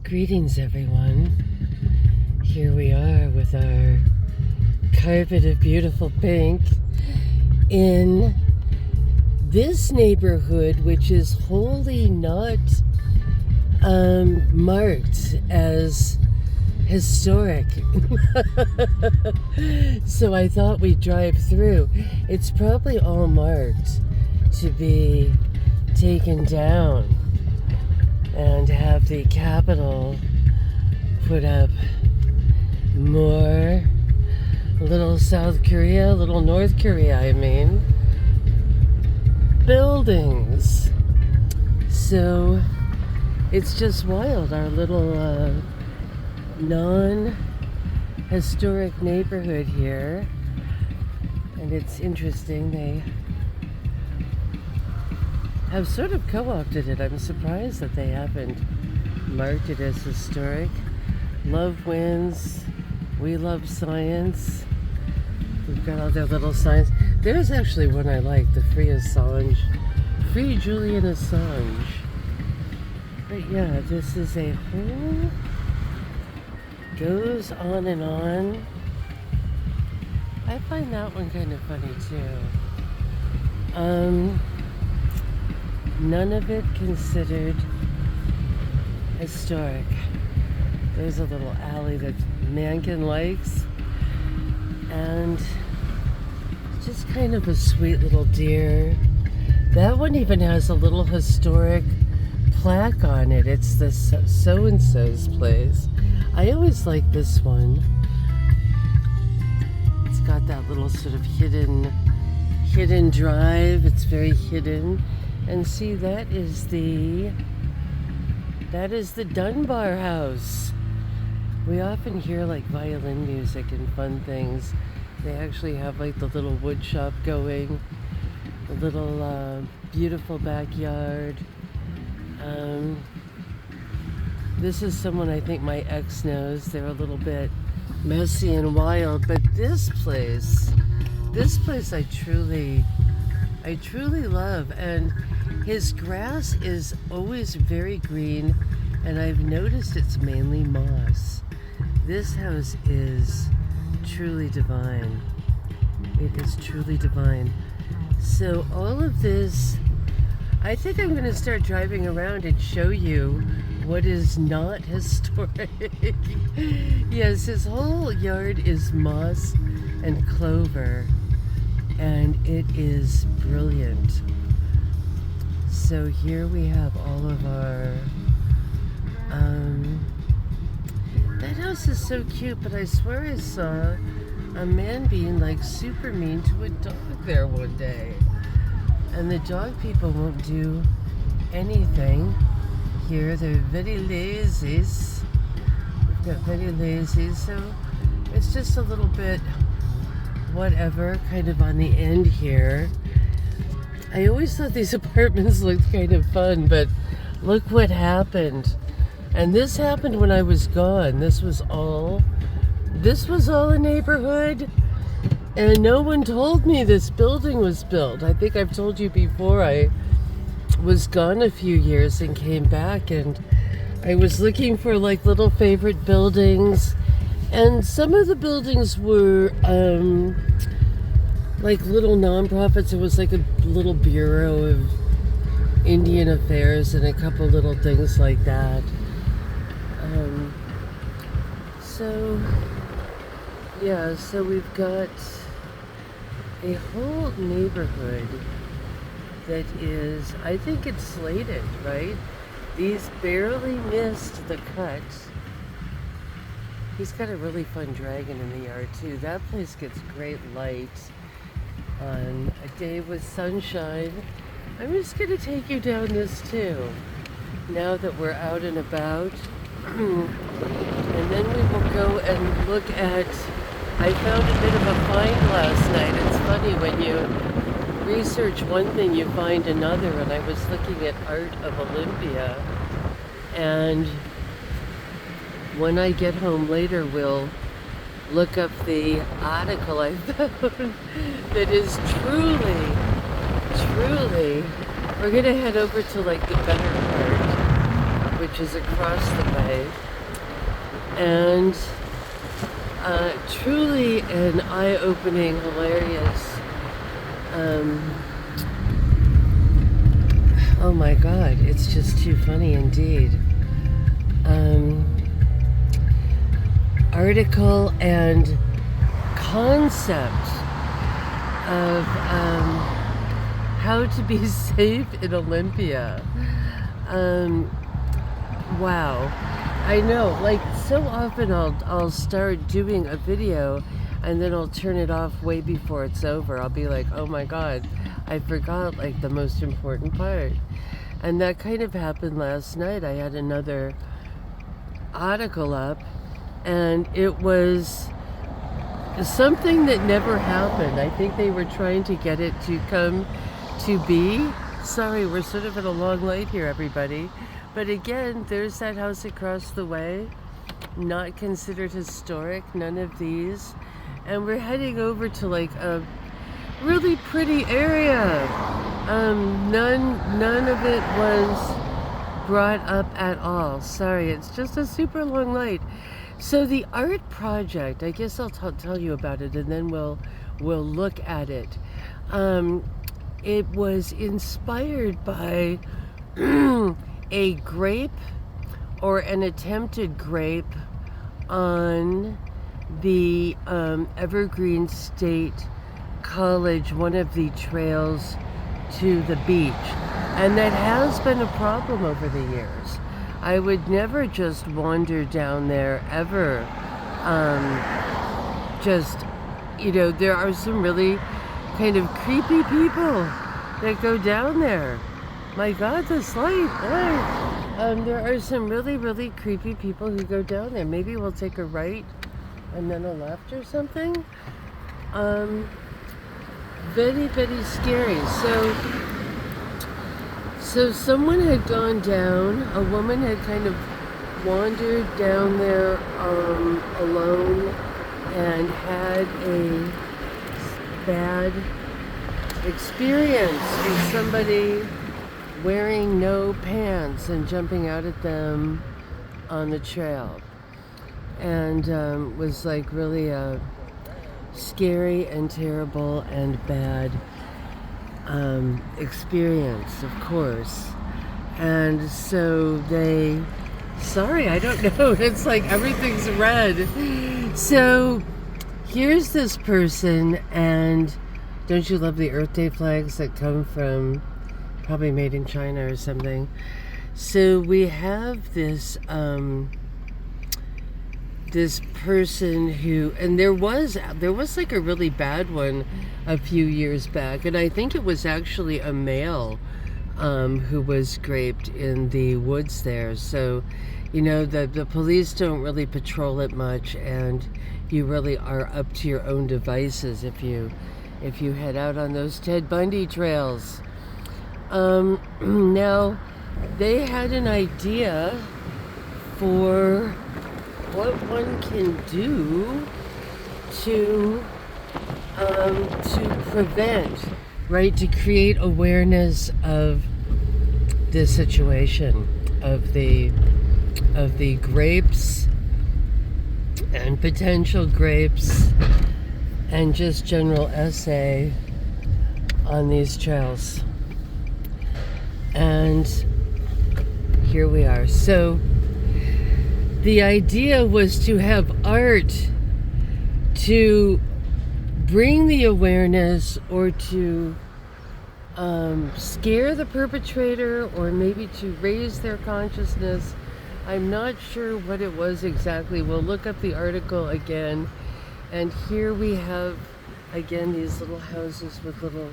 Greetings, everyone. Here we are with our carpet of beautiful pink in this neighborhood, which is wholly not marked as historic. So I thought we'd drive through. It's probably all marked to be taken down and have the Capitol put up more little South Korea, little North Korea, I mean, buildings. So it's just wild, our little non-historic neighborhood here. And it's interesting, they have sort of co-opted it. I'm surprised that they haven't marked it as historic. Love wins. We love science. We've got all their little signs. There's actually one I like, the Free Assange. Free Julian Assange. But yeah, this is a whole... goes on and on. I find that one kind of funny too. None of it considered historic. There's a little alley that Mankin likes, and just kind of a sweet little deer. That one even has a little historic plaque on it. It's the so-and-so's place. I always like this one. It's got that little sort of hidden drive. It's very hidden. And see, that is the Dunbar House. We often hear like violin music and fun things. They actually have like the little wood shop going, the little beautiful backyard. This is someone I think my ex knows. They're a little bit messy and wild, but this place I truly love. And his grass is always very green, and I've noticed it's mainly moss. This house is truly divine. It is truly divine. So all of this, I think I'm going to start driving around and show you what is not historic. Yes, his whole yard is moss and clover, and it is brilliant. So here we have all of our, that house is so cute, but I swear I saw a man being like super mean to a dog there one day. And the dog people won't do anything here. They're very lazy. We've got very lazy, so it's just a little bit whatever, kind of on the end here. I always thought these apartments looked kind of fun, but look what happened. And this happened when I was gone. This was all a neighborhood, and no one told me this building was built. I think I've told you before, I was gone a few years and came back, and I was looking for like little favorite buildings, and some of the buildings were like little nonprofits. It was like a little Bureau of Indian Affairs and a couple little things like that. So we've got a whole neighborhood that is, I think it's slated, right? These barely missed the cut. He's got a really fun dragon in the yard too. That place gets great light on a day with sunshine. I'm just gonna take you down this too, now that we're out and about. And then we will go and look at, I found a bit of a find last night. It's funny, when you research one thing, you find another, and I was looking at Art of Olympia, and when I get home later, we'll look up the article I found that is truly, we're gonna head over to like the better part, which which is across the way, and truly an eye-opening, hilarious, oh my God, it's just too funny indeed. Article and concept of how to be safe in Olympia. Wow. I know, like so often I'll start doing a video and then I'll turn it off way before it's over. I'll be like, oh my God, I forgot like the most important part. And that kind of happened last night. I had another article up and it was something that never happened. I think they were trying to get it to come to be. Sorry, we're sort of at a long light here, everybody. But again, there's that house across the way, not considered historic, none of these. And we're heading over to like a really pretty area. None of it was brought up at all. Sorry, it's just a super long light. So the art project, I guess I'll tell you about it and then we'll look at it. It was inspired by a grape or an attempted grape on the Evergreen State College, one of the trails to the beach. And that has been a problem over the years. I would never just wander down there ever. There are some really kind of creepy people that go down there. My God, this light. There are some really, really creepy people who go down there. Maybe we'll take a right and then a left or something. Very, very scary. So someone had gone down, a woman had kind of wandered down there alone and had a bad experience with somebody wearing no pants and jumping out at them on the trail. And was like really a scary and terrible and bad experience, of course. And so sorry, I don't know, it's like everything's red. So here's this person, and don't you love the Earth Day flags that come from probably made in China or something? So we have this this person who, and there was like a really bad one a few years back, and I think it was actually a male who was raped in the woods there. So, the police don't really patrol it much, and you really are up to your own devices if you head out on those Ted Bundy trails. Now, they had an idea for what one can do to prevent, right, to create awareness of the situation of the grapes and potential grapes and just general essay on these trails. And here we are. So the idea was to have art to bring the awareness or to scare the perpetrator or maybe to raise their consciousness. I'm not sure what it was exactly. We'll look up the article again. And here we have, again, these little houses with little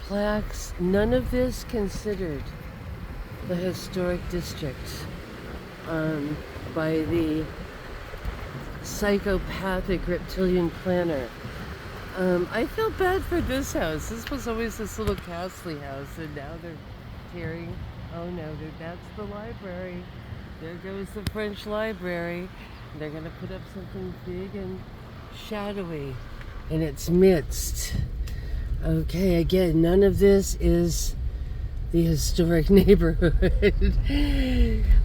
plaques. None of this considered the historic district by the psychopathic reptilian planner. I feel bad for this house. This was always this little castle house, and now they're tearing. Oh no, that's the library. There goes the French library. They're going to put up something big and shadowy in its midst. Okay, again, none of this is the historic neighborhood.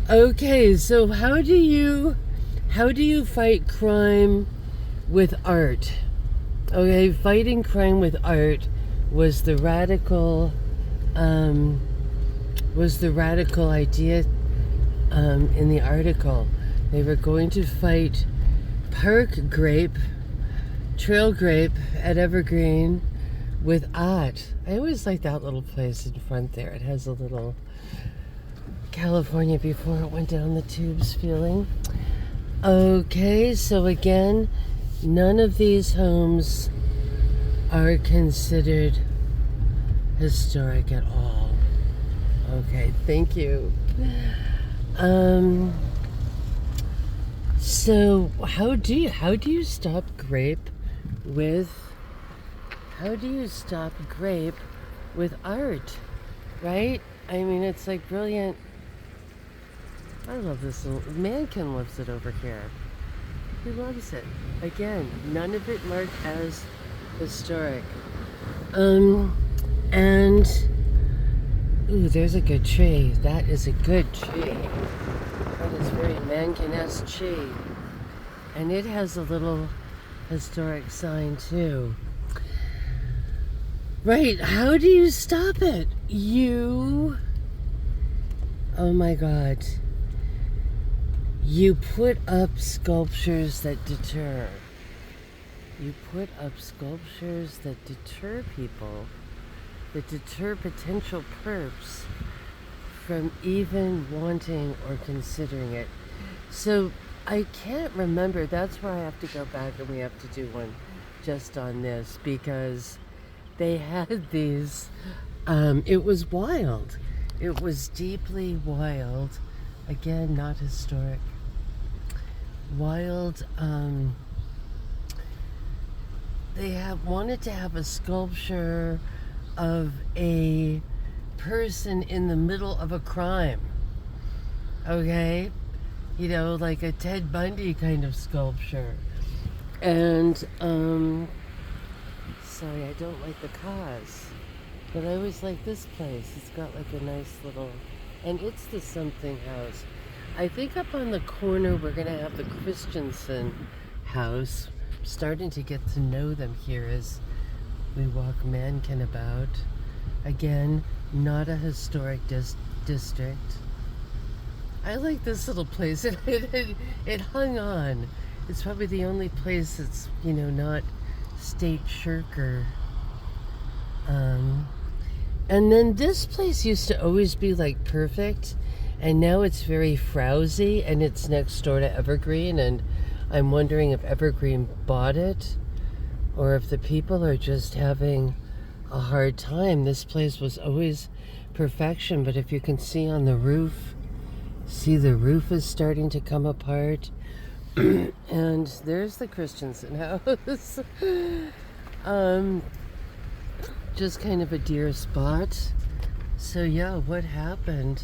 Okay, so how do you fight crime with art? Okay, fighting crime with art was the radical idea in the article. They were going to fight trail grape at Evergreen with art. I always like that little place in front there. It has a little California before it went down the tubes feeling. Okay, so again, none of these homes are considered historic at all. Okay, thank you. So how do you stop grape with art, right? I mean, it's like brilliant. I love this little Mankin loves it over here. He loves it. Again, none of it marked as historic. And ooh, there's a good tree. That is a good tree. That is very Mankin-esque tree. And it has a little historic sign too. Right, how do you stop it? Oh my God. You put up sculptures that deter. You put up sculptures that deter people, that deter potential perps from even wanting or considering it. So I can't remember. That's where I have to go back and we have to do one just on this because they had these, it was wild. It was deeply wild. Again, not historic. Wild, they wanted to have a sculpture of a person in the middle of a crime. Okay? You know, like a Ted Bundy kind of sculpture. And, sorry, I don't like the cause. But I always like this place. It's got like a nice little, and it's the something house. I think up on the corner we're gonna have the Christensen house. I'm starting to get to know them here as we walk Mankin about. Again, not a historic district. I like this little place. It hung on. It's probably the only place that's, you know, not state shirker. And then this place used to always be like perfect, and now it's very frowsy, and it's next door to Evergreen, and I'm wondering if Evergreen bought it or if the people are just having a hard time. This place was always perfection, but if you can see on the roof, see the roof is starting to come apart. And there's the Christensen house. Just kind of a dear spot. So yeah, what happened?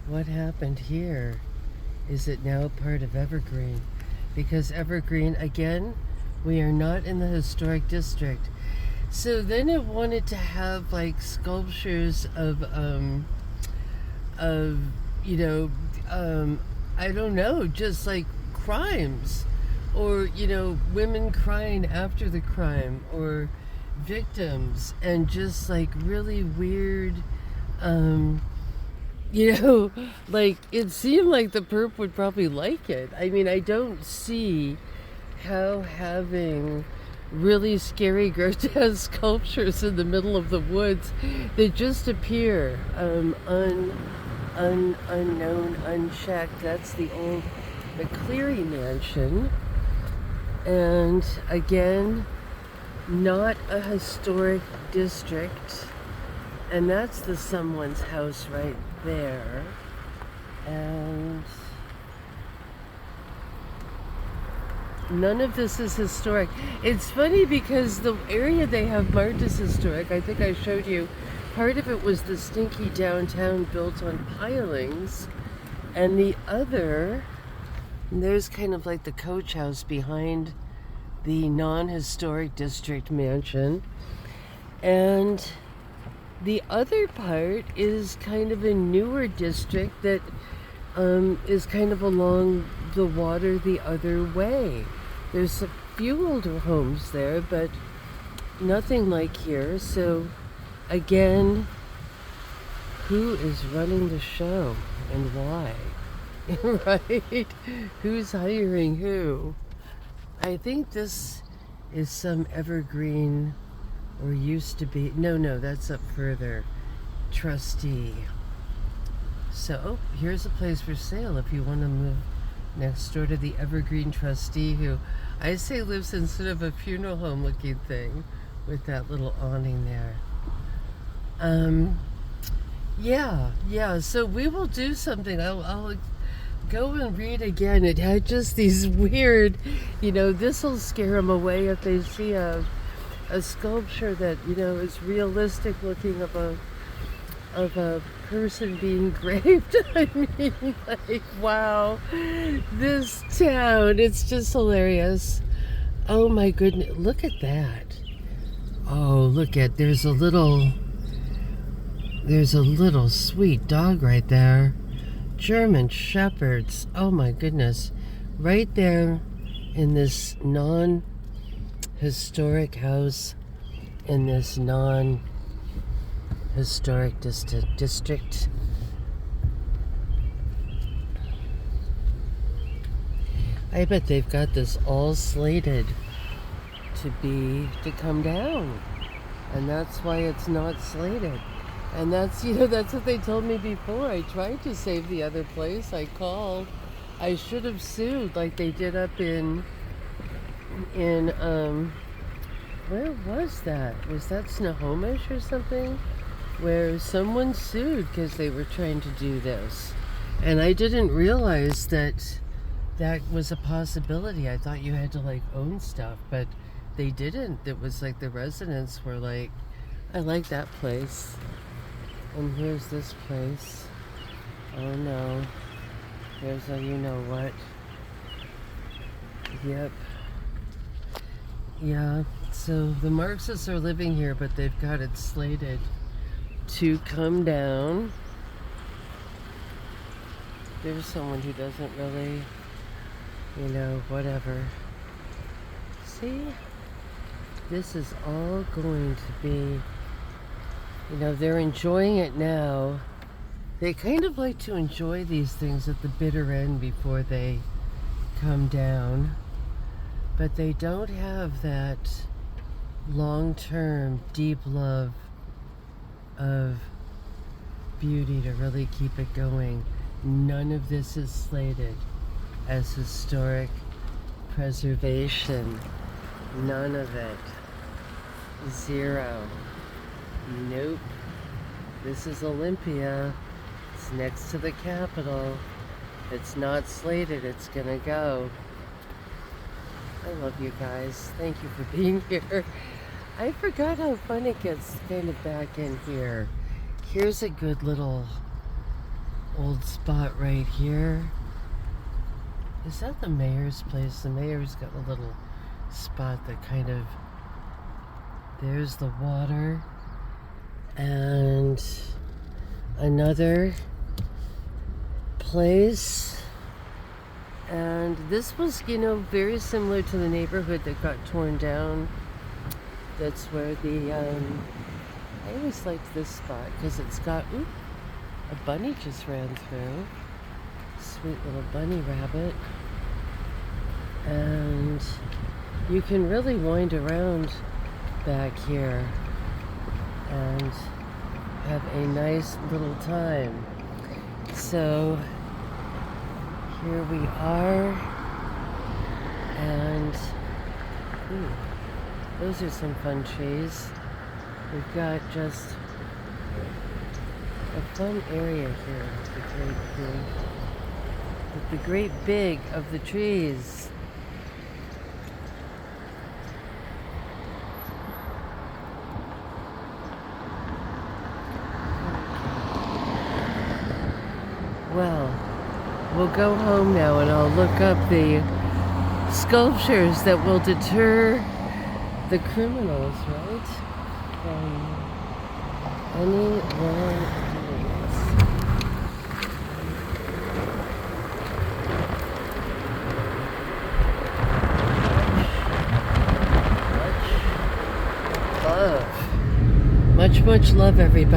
What happened here? Is it now part of Evergreen? Because Evergreen, again, we are not in the historic district. So then it wanted to have like sculptures of you know, I don't know, just like crimes, or, you know, women crying after the crime, or victims, and just like really weird, you know, like it seemed like the perp would probably like it. I mean, I don't see how having really scary, grotesque sculptures in the middle of the woods that just appear unknown, unchecked. That's the old McCleary mansion, and again, not a historic district, and that's the someone's house right there. And none of this is historic. It's funny because the area they have marked as historic, I think I showed you, part of it was the stinky downtown built on pilings, and the other, there's kind of like the coach house behind the non-historic district mansion, and the other part is kind of a newer district that is kind of along the water the other way. There's a few older homes there, but nothing like here. So again, who is running the show and why? Right? Who's hiring who? I think this is some evergreen, or used to be. No, that's up further. Trustee. So here's a place for sale if you want to move next door to the evergreen trustee, who I say lives in sort of a funeral home looking thing with that little awning there. Yeah, so we will do something. I'll go and read again. It had just these weird, this will scare them away if they see a sculpture that, is realistic looking of a person being graved. I mean, like, wow, this town, it's just hilarious. Oh my goodness, look at that. Oh, there's a little sweet dog right there. German Shepherds. Oh my goodness. Right there in this non-historic house, in this non-historic district. I bet they've got this all slated to come down. And that's why it's not slated. And that's what they told me before. I tried to save the other place. I called. I should have sued like they did up in where was that? Was that Snohomish or something? Where someone sued because they were trying to do this. And I didn't realize that was a possibility. I thought you had to own stuff, but they didn't. It was like the residents were like, I like that place. And here's this place. Oh no. There's a you-know-what. Yep. Yeah, so the Marxists are living here, but they've got it slated to come down. There's someone who doesn't really, whatever. See? This is all going to be, they're enjoying it now. They kind of like to enjoy these things at the bitter end before they come down. But they don't have that long-term, deep love of beauty to really keep it going. None of this is slated as historic preservation. None of it. Zero. Nope. This is Olympia. It's next to the Capitol. It's not slated. It's gonna go. I love you guys. Thank you for being here. I forgot how fun it gets kind of back in here. Here's a good little old spot right here. Is that the mayor's place? The mayor's got a little spot that kind of, there's the water, and another place. And this was, very similar to the neighborhood that got torn down. That's where I always liked this spot because it's got, a bunny just ran through. Sweet little bunny rabbit. And you can really wind around back here and have a nice little time. So here we are, and those are some fun trees. We've got just a fun area here with the great big of the trees. Well, we'll go home now and I'll look up the sculptures that will deter the criminals, right? From any wrongdoings. love. Much, much love, everybody.